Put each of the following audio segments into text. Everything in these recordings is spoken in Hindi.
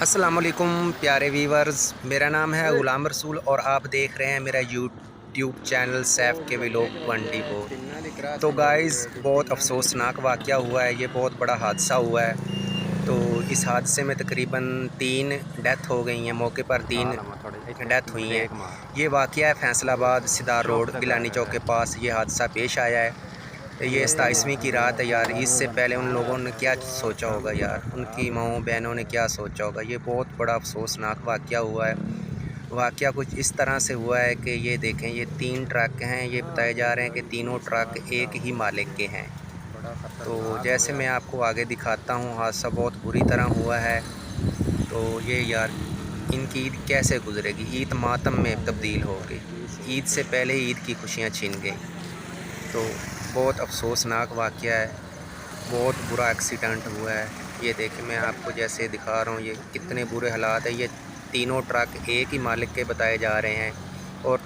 अस्सलाम वालेकुम प्यारे व्यूवर्स, मेरा नाम है ग़ुलाम रसूल और आप देख रहे हैं मेरा यूट्यूब चैनल सैफ के व्लॉग 24। तो गाइस, बहुत अफसोसनाक वाक़या हुआ है, ये बहुत बड़ा हादसा हुआ है। तो इस हादसे में तकरीबन 3 डेथ हो गई हैं, मौके पर 3 डेथ हुई हैं। ये वाक़या है फैसलाबाद सिदार रोड गिलानी चौक के पास ये हादसा पेश आया है। ये 27वीं की रात है यार। इससे पहले उन लोगों ने क्या सोचा होगा यार, उनकी माँओं बहनों ने क्या सोचा होगा। ये बहुत बड़ा अफसोसनाक वाक़या हुआ है। वाक़या कुछ इस तरह से हुआ है कि ये देखें, ये 3 ट्रक हैं। ये बताए जा रहे हैं कि तीनों ट्रक एक ही मालिक के हैं। तो जैसे मैं आपको आगे दिखाता हूँ, हादसा बहुत बुरी तरह हुआ है। तो ये यार, इनकी ईद कैसे गुजरेगी। ईद मातम में तब्दील हो गई। ईद से पहले ईद की खुशियाँ छिन गई। तो बहुत अफसोसनाक वाक़या है, बहुत बुरा एक्सीडेंट हुआ है। ये देखिए, मैं आपको जैसे दिखा रहा हूँ, ये कितने बुरे हालात है। ये तीनों ट्रक एक ही मालिक के बताए जा रहे हैं और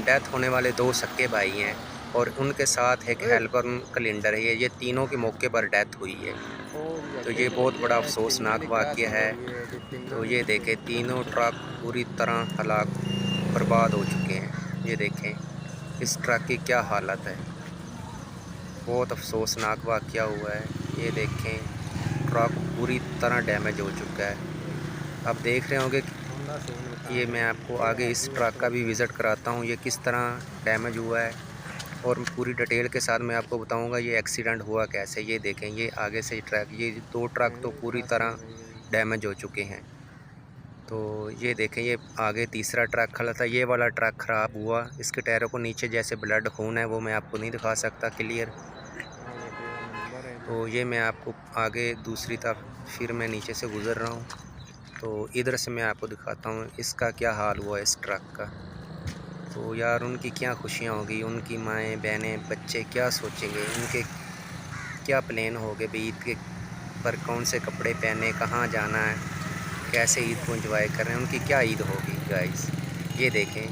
डेथ होने वाले 2 सक्के भाई हैं और उनके साथ एक हेल्पर कैलेंडर है। ये तीनों के मौके पर डेथ हुई है। तो ये बहुत बड़ा अफसोसनाक वाक़या है। तो ये देखें, तीनों ट्रक पूरी तरह हलाक बर्बाद हो चुके हैं। ये देखें, इस ट्रक की क्या हालत है। बहुत अफसोसनाक वाक़या हुआ है। ये देखें, ट्रक पूरी तरह डैमेज हो चुका है। आप देख रहे होंगे ये मैं आपको आगे इस ट्रक का भी विज़िट कराता हूँ, ये किस तरह डैमेज हुआ है और पूरी डिटेल के साथ मैं आपको बताऊँगा ये एक्सीडेंट हुआ कैसे। ये देखें, ये आगे से ट्रक, ये 2 ट्रक तो पूरी तरह डैमेज हो चुके हैं। तो ये देखें, ये आगे तीसरा ट्रक खड़ा था, ये वाला ट्रक ख़राब हुआ। इसके टायरों को नीचे जैसे ब्लड खून है, वो मैं आपको नहीं दिखा सकता क्लियर। तो ये मैं आपको आगे दूसरी तरफ फिर मैं नीचे से गुज़र रहा हूँ, तो इधर से मैं आपको दिखाता हूँ इसका क्या हाल हुआ इस ट्रक का। तो यार, उनकी क्या खुशियाँ होगी, उनकी माएँ बहनें बच्चे क्या सोचेंगे, उनके क्या प्लान होंगे भाई ईद के पर कौन से कपड़े पहने, कहाँ जाना है, कैसे ईद को एंजॉय कर रहे हैं, उनकी क्या ईद होगी गाइस। ये देखें,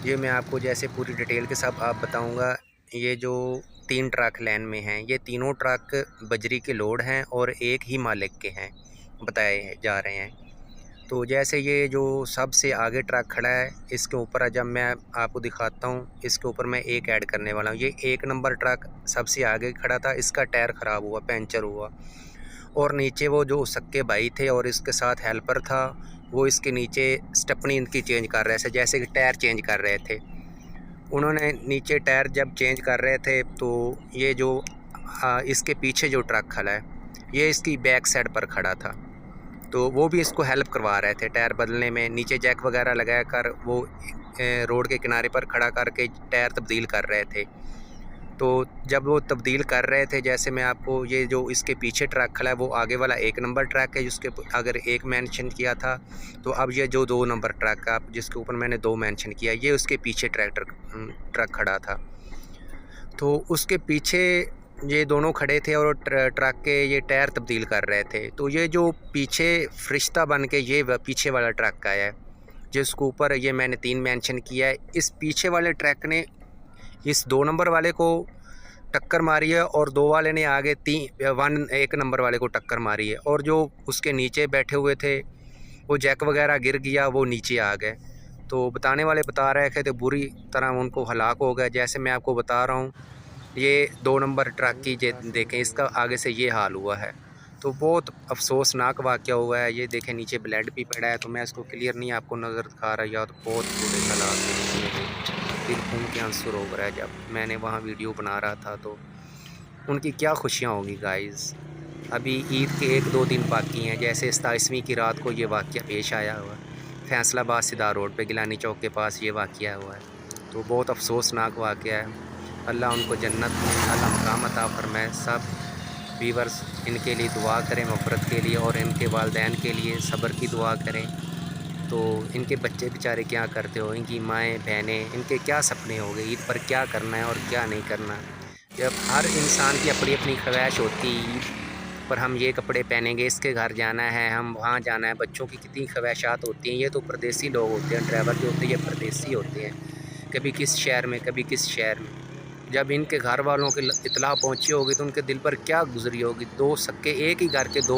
ये मैं आपको जैसे पूरी डिटेल के साथ आप बताऊंगा। ये जो 3 ट्रक लाइन में हैं, ये तीनों ट्रक बजरी के लोड हैं और एक ही मालिक के हैं बताए जा रहे हैं। तो जैसे ये जो सबसे आगे ट्रक खड़ा है, इसके ऊपर जब मैं आपको दिखाता हूँ, इसके ऊपर मैं एक ऐड करने वाला हूँ। ये 1 नंबर ट्रक सबसे आगे खड़ा था, इसका टायर ख़राब हुआ, पंचर हुआ। और नीचे वो जो सक्के भाई थे और इसके साथ हेल्पर था, वो इसके नीचे स्टेपनी इनकी चेंज कर रहे थे, जैसे कि टायर चेंज कर रहे थे। उन्होंने नीचे टायर जब चेंज कर रहे थे, तो ये जो इसके पीछे जो ट्रक खड़ा है, ये इसकी बैक साइड पर खड़ा था। तो वो भी इसको हेल्प करवा रहे थे टायर बदलने में, नीचे जैक वगैरह लगा कर वो रोड के किनारे पर खड़ा करके टायर तब्दील कर रहे थे। तो जब वो तब्दील कर रहे थे, जैसे मैं आपको ये जो इसके पीछे ट्रक खड़ा है, वो आगे वाला 1 नंबर ट्रक है जिसके अगर 1 मेंशन किया था, तो अब ये जो 2 नंबर ट्रक है जिसके ऊपर मैंने 2 मेंशन किया, ये उसके पीछे ट्रक खड़ा था। तो उसके पीछे ये दोनों खड़े थे और ट्रक के ये टायर तब्दील कर रहे थे। तो ये जो पीछे फरिश्ता बन के ये पीछे वाला ट्रक आया है, जिसके ऊपर ये मैंने 3 मेंशन किया है। इस पीछे वाले ट्रक ने इस 2 नंबर वाले को टक्कर मारी है और 2 वाले ने आगे 1 नंबर वाले को टक्कर मारी है। और जो उसके नीचे बैठे हुए थे, वो जैक वगैरह गिर गया, वो नीचे आ गए। तो बताने वाले बता रहे थे तो बुरी तरह उनको हलाक हो गया। जैसे मैं आपको बता रहा हूँ, ये 2 नंबर ट्रक की देखें, इसका आगे से ये हाल हुआ है। तो बहुत अफसोसनाक वाक़या हुआ है। ये देखें, नीचे ब्लड भी पड़ा है, तो मैं इसको क्लियर नहीं आपको नज़र दिखा रहा। या तो बहुत बुरे हालात हैं, दिल खून के आंसू रोक रहा है। जब मैंने वहाँ वीडियो बना रहा था, तो उनकी क्या खुशियाँ होंगी गाइज़। अभी ईद के 1-2 दिन बाकी हैं। जैसे 27वीं की रात को ये वाक़या पेश आया हुआ है, फैसलाबाद सिदार रोड पे गिलानी चौक के पास ये वाक़या हुआ है। तो बहुत अफसोसनाक वाक़या है। अल्लाह उनको जन्नत में अला मकाम अता फरमाए। सब व्यूअर्स इनके लिए दुआ करें, मग़फ़िरत के लिए, और इनके वालिदैन के लिए सब्र की दुआ करें। तो इनके बच्चे बेचारे क्या करते हो, इनकी माएँ बहनें, इनके क्या सपने हो गए, ईद पर क्या करना है और क्या नहीं करना। जब हर इंसान की अपनी अपनी ख्वाहिश होती है, ईद पर हम ये कपड़े पहनेंगे, इसके घर जाना है, हम वहाँ जाना है। बच्चों की कितनी ख्वाहिशात होती हैं। ये तो परदेसी लोग होते हैं, ड्राइवर जो होते हैं ये परदेसी होते हैं, कभी किस शहर में, कभी किस शहर में। जब इनके घर वालों की इत्तला पहुंची होगी तो उनके दिल पर क्या गुजरी होगी। 2 सक्के, एक ही घर के 2